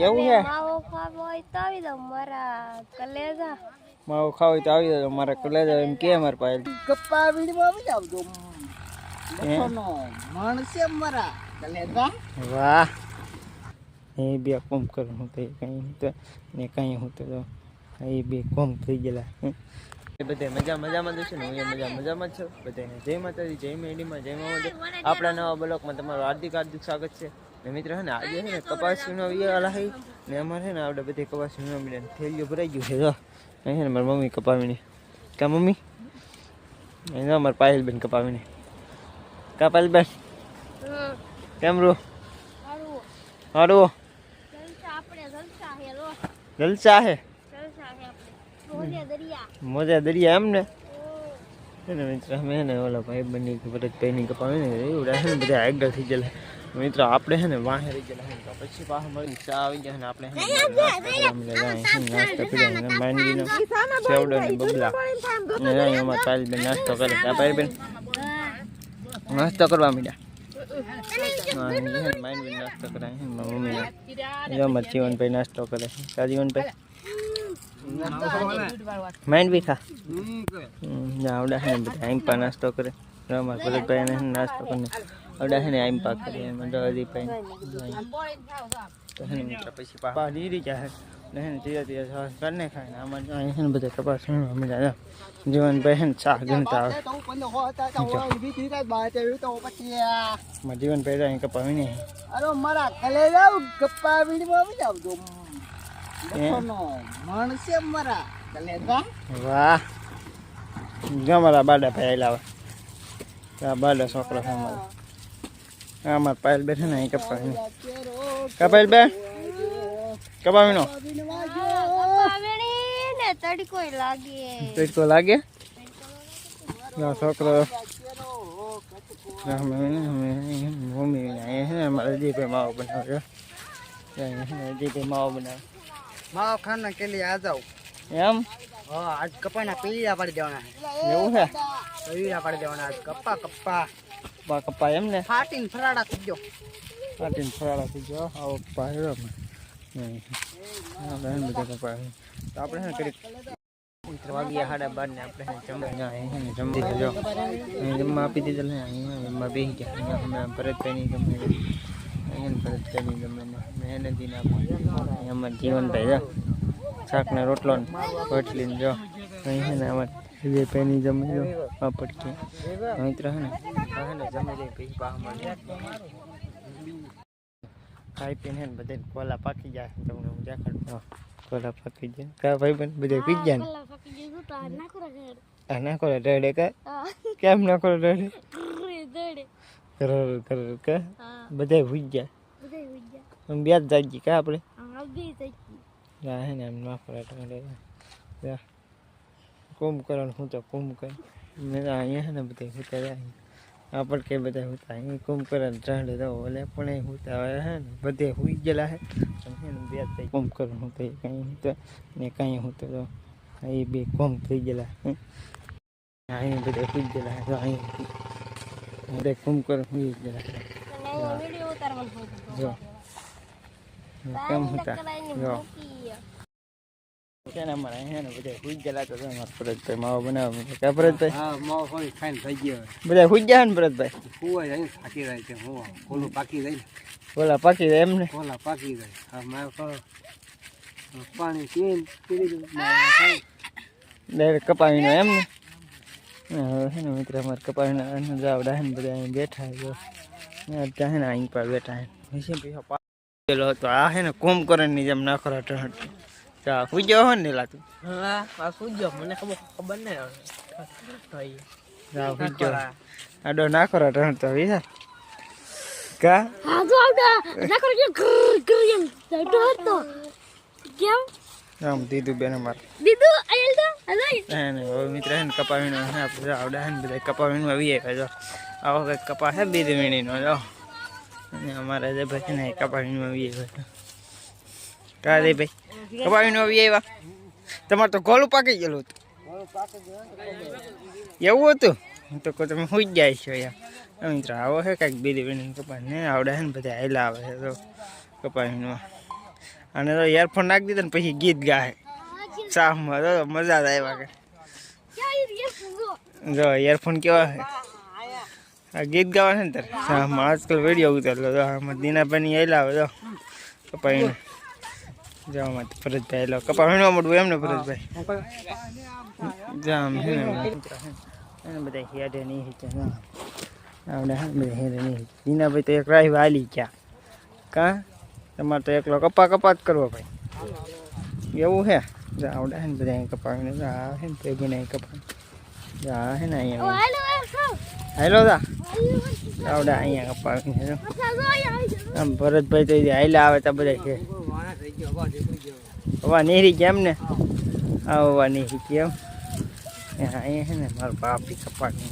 એવું છે માવો ખાવો હોય તો આવી દો મારા કલેજા. માવો ખાવો હોય તો આવી જાવ મારા કલેજા એમ કે મારા પાસે ગપ્પા વીડમાં આવી આવજો. બખોનો માણસે મારા કલેજા. વાહ એ બે કોમ કરું હું તો કઈ તો ને કઈ હું તો એ બે કોમ થઈ ગયેલા બધા મજામાં જશે ને હું મજામાં જ છું. બધાને જય માતાજી, જય મેડીમાં, જય માતા. આપણા નવા બ્લોકમાં તમારું હાર્દિક સ્વાગત છે. ને મિત્ર છે ને આજે છે ને કપાસ વીણવા વિયાલા હઈ ને અમારે છે ને આપણે બધે કપાસ વીણવા મળ્યા થેલીઓ ભરાઈ ગયું છે. જો અહીં છે ને મારી મમ્મી કપાવીને કા મમ્મી અહીં અમારા પાયલબેન કપાવીને કા પાયલબેન કેમ રો હારું જલસા હે મોજા દરિયા એમ ને મિત્ર અમે ને ઓલા ભાઈ બની ભરતભાઈની કપાવી ને એવડા છે ને બધા આગળ થઈ ગયેલા મિત્ર. આપણે છે ને વાહે રહી ગયેલા પછી પાછા મળી ચા આવી ગયા ને આપણે નાસ્તો કર્યો માંડવીનો સેવડો ને બબલા ને અમારા પાયલબેન નાસ્તો કરે. પાયલબેન નાસ્તો કરવા માંડ્યા માંડવી નાસ્તો કરે મમ્મી અમારા જીવનભાઈ નાસ્તો કરે. કા જીવનભાઈ માઇન્ડ બી ખા આવડા છે ને બધા આઈમ્પા નાસ્તો કરે. અમારા ભરતભાઈ ને નાસ્તો કરીને આવડા છે ને આઈમ્પા કરે હજીભાઈ તો છે ને મિત્ર પછી પા નીરી જાય ને ધીરે ધીરે કરીને ખાય ને આમાં અહીં છે ને બધા કપાસ મજા જીવનભાઈ છે ને ચા ગણતા આવે જીવનભાઈ અહીં કપાવી નહીં. અરે મારા કલેજા ગપ્પા વીડમાં આવી આવજો. માણસે મારા કલેજા. વાહ અમારા બાડા ભાઈ લાવે બાડા છોકરો છે અમારો. અમારા પાયલ બેઠે ને અહીં કપાવી કપાયેલ બેન કપાવીનો તડકો લાગે તડકો લાગે છોકરો મમ્મી અમારે હજીભાઈ માવો બનાવ્યો. હજીભાઈ માવો બનાવ્યો માવો ખાના કે લીએ આ જાવ એમ. હા આજ કપાના પીળા પાડી દેવાના છે. એવું છે પીળા પાડી દેવાના આજ કપ્પા કપ્પા કપા એમ ને ફાટીને ફરાડા થઈ ગયો. ફાટીને ફરાડા થઈ ગયો આવો કપા હેરો બધા કપા તો આપણે છે ને કરી વાગ્યા 12:30 ને આપણે જમવા જો જમવા આપી દીધેલ ને અહીંયા જમવા બેસી ગયા. અમે ભરતભાઈની ગમે અહીંયા ભરતભાઈની ગમે મહેનતી ના અમારા જીવનભાઈ જો શાક ને રોટલો ને રોટલી જો અહીં ને અમારે વિજયભાઈની જમે જો પાપડ કે મિત્ર હે ને જમી લઈ પછી પાછા મળે ખાઈ પીને ને બધા કોલા પાકી જાય. તમને હું દેખાડું કોલા પાકી જાય કા ભાઈ બન બધા પી ગયા ને નાખો રેડે કા કેમ નાખો રેડે કર કે બધા ભૂઈ ગયા બે જ જાગી કા આપણે હે ને એમ નાખો રેડે કોમ કરવાનું હું તો કોમ કર મેં અહીંયા છે ને બધા હોતા જાય આપણ કે બધા હોતા અહીં કોમ કરવાનું ચાલે તો ઓલે પણ હોતા હોય હે ને બધે હોઈ ગયેલા હે બે થઈ કોમ કરવાનું હું તો કંઈ તો ને કંઈ હું તો એ બે કોમ થઈ ગયેલા અહીં બધા હોઈ ગયેલા હે અહીં બધા કોમ કરવાનું હોઈ ગયેલા જો કેમ હતા જો અમારા હે ને બધા હુઈ ગયેલા તો અમારા ભરતભાઈ માવો બનાવવા કા ભરતભાઈ હા માવો કોઈ ખાઈને થઈ ગયો બધા હુઈ ગયા ને ભરતભાઈ હુવાય અહીં થાકી જાય છે હું કોલું પાકી જાય ઓલા પાકી જાય એમને કોલા પાકી જાય હા મારે પાણી પીને ડાયરેક્ટ કપાવીનો એમને હવે છે ને મિત્ર અમારે કપાવીને જાવડા હે ને બધા અહીં બેઠા જો ત્યાં હે ને અહીં પર બેઠા હે પેલો હતો આ હે ને કુંભકર્ણની જેમ નાખો ટહટ પૂજ્યો હો ને લાતું હા પૂજ્યો મને ખબર નહીં આડો નાખો ટહટ તો વિચાર કા આમ દીધું બેન અમારે મિત્ર હે ને કપાવીનો આવડા હે ને બધા કપાવીનો આવી જો આવો કંઈક કપા છે બીજી વીણીનો જો અને અમારે જે ભાઈ ને કપાવીનો આવી કા રે ભાઈ કપાવીનો આવી આવ્યા તમારે તો ગોળું પાકી ગયેલું હતું એવું હતું તો તમે સુઈ જાય છો યાર મિત્ર આવો છે કાંઈક બીજી વીણી કપા ને આવડે છે ને બધા હેલા આવે છે તો કપાવીનો અને તો ઇયરફોન નાખી દીધા ને પછી ગીત ગાય ચામાં તો મજા જ આવ્યા કે જો ઇયરફોન કેવા છે આ ગીત ગાવા છે ને તારે ચામાં આજકાલ વિડીયો ઉતારેલો તો આમાં દીનાભાઈની આવેલા આવે તો કપાઈને જવામાં ફરજભાઈ આવેલો કપા વીણવા મળવું એમને ફરજભાઈ જામ છે ને એને બધા હેડે નહીં આપણે હા બધા હેડે નહીં દીનાભાઈ તો એક રાહી વાલી ગયા કાં તમારે તો એકલો કપા જ કરવો ભાઈ એવું છે જા આવડે છે ને બધા કપાવીને આ છે ને તે બનાવી કપા જા છે ને અહીંયા હાલો જા આવડે અહીંયા કપાવીને આમ ભરતભાઈ તો હાઈલા આવે તો બધા છે હવા નીરી કેમ ને હવા નીરી કેમ અહીંયા છે ને મારો બાપી કપાવી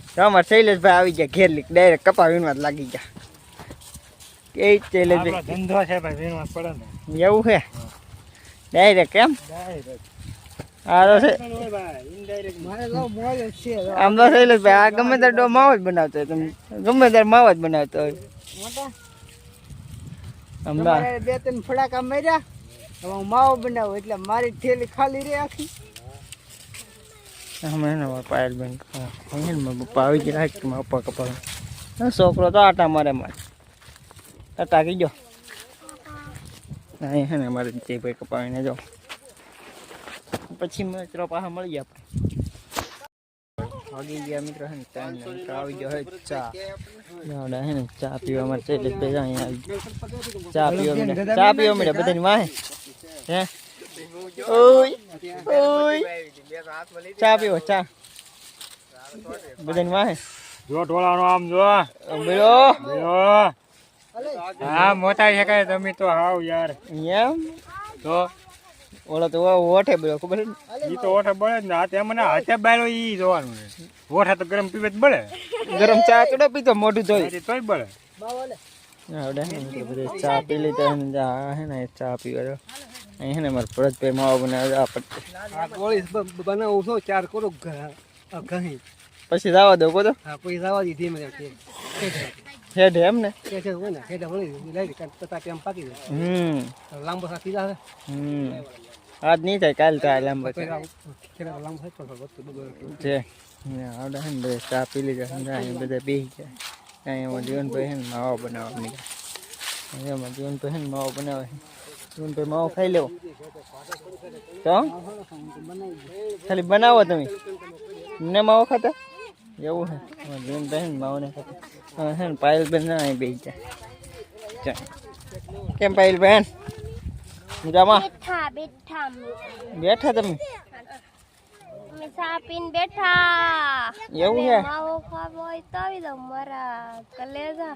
તો અમારે શૈલેષભાઈ આવી ગયા ઘેર લીક ડાયરેક્ટ કપા વીણવા જ લાગી ગયા કે શૈલેષભાઈ ધંધો છે ભાઈ વીણવા પડે ને એવું છે ડાયરેક્ટ કેમ આ તો છે આમ તો શૈલેષભાઈ આ ગમે ત્યારે ડો માવો જ બનાવતો હોય તમે ગમે ત્યારે માવો જ બનાવતો હોય બે ત્રણ ફડાકા માર્યા હવે હું માવો બનાવું એટલે મારી થેલી ખાલી રે આખી અમે એને પાયલ બેન મારા પપ્પા આવી ગયા કે મારા પપ્પા કપા છોકરો તો આટા મારે ટાકી ગયો અહીં છે ને મારે જે ભાઈ કપાવીને જાઓ પછી મિત્રો પાછા મળી ગયા આપણે વાગી ગયા મિત્રો છે ને મિત્રો આવી ગયો હોય ચા હે ને ચા પીવા મારે શૈલેષભાઈ અહીંયા આવી ચા પીવા મળે બધાની વાહે હે ઓય ચા પીવો ચા બધાની વાહે જો ઢોળાનો આમ જો બેલો હા મોટા શકાય તમે તો હાવ યાર એમ તો ઓલો તો ઓઠે બેલો ખબર છે ઈ તો ઓઠે બળે જ ને હાથે મને હાથે બાયલો ઈ જોવાનું છે ઓઠે તો ગરમ પીવે જ બળે ગરમ ચા ચડો પીતો મોઢું ધોઈ તોય બળે આવડે બધે ચા પી લીધા હે ને ચા પીવા દો અહીં હે ને મારે ભરતભાઈ માવા બનાવે આ ગોળી બનાવું છો ચાર કરો ઘણી પછી જવા દો કોતો હા પછી જવા દી ધીમે હેડ એમ ને પાકી હમ લાંબો સાથી જાય આજ નહીં થાય કાલ થાય લાંબો છે લાંબો છે આવડે હે ને બધા ચા પી લીધા અહીં બધા બેસી ગયા અહીંયા જીવનભાઈ હે ને માવા બનાવવા નીકળ્યા એમાં જીવનભાઈ હે ને માવો બનાવે જીવનભાઈ માવો ખાઈ લેવો તો ખાલી બનાવો તમે ને માવો ખાતા એવું હે જીવનભાઈ ને માવો ને ખાતા હે ને પાયલ બેન ના અહીં બેસી જાય કેમ પાયલ બેન મજામાં બેઠા તમે ચા પીને બેઠા એવું છે માવો ખાવો હોય તો આવી જાવ મારા કલેજા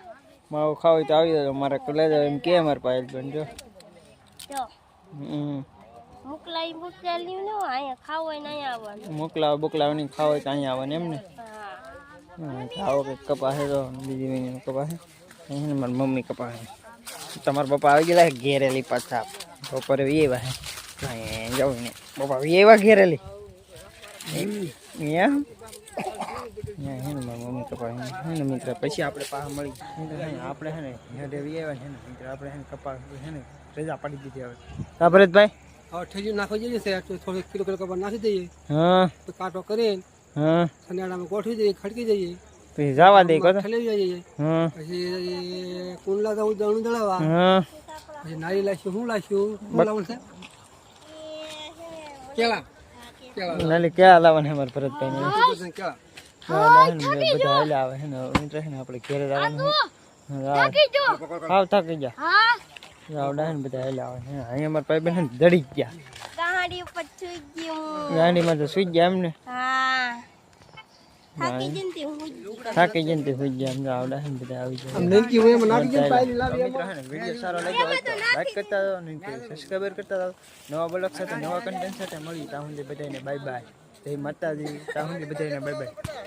માવો ખાવો હોય તો આવી જાવ મારા કલેજા એમ કે મારા પાયલ બેન જો મોકલાવી ને અહીંયા ખાવો હોય ને અહીંયા આવવાનું મોકલાવાની ખાવો હોય તો અહીંયા આવવાનું એમ ને ખાવો કે કપા છે તો બીજી વીણી કપા છે અહીં મારી મમ્મી કપા છે તમારા પપ્પા આવી ગયેલા ઘેરેલી પાછા બપોરે એવા હે જાવ ને પપ્પા એવા ઘેરેલી એમ હે ને મારી મમ્મી કપા હે ને મિત્ર પછી આપણે પાછા મળી આપણે હે ને હેડે આવ્યા છે ને મિત્ર આપણે હે ને કપા હે ને રજા પાડી દીધી હવે હા ભરતભાઈ હવે ઠેજી નાખવા જઈએ છે થોડો કિલો કપા નાખી દઈએ હા તો કાંટો કરીને હા સનેડામાં ગોઠવી દઈએ ખડકી દઈએ પછી જવા દે કહો ઠેલી જઈએ હા પછી કુંડલા જવું દણું દળાવવા હા પછી નારી લાવીશું હું લાવીશું શું લાવું છે કેળા નાલી ક્યાં લાવવાના અમારે ભરતભાઈ કેળા બધા હાલ્યા આવે છે ને મિત્ર છે ને આપણે ઘેરે આવવાનું હાવ થાકી ગયા આવડા ને બધા હાલ્યા આવે છે અહીંયા અમારા ભાઈ બહેન દડી ગયા ગાડી ઉપર સુઈ ગયું ગાડીમાં તો સુઈ ગયા એમ ને હા થાકી જનતી સુઈ ગયા એમ આવડા છે ને બધા આવી ગયા નેનકી હું એમ નાખી દે પાયલી લાવી વિડીયો સારો લાગ્યો હોય તો લાઈક કરતા જાઓ ને સબસ્ક્રાઇબ કરતા જાઓ નવા બ્લોગ સાથે નવા કન્ટેન્ટ સાથે મળી ત્યાં સુધી બધાને બાય બાય જય માતાજી ત્યાં સુધી બધાને બાય બાય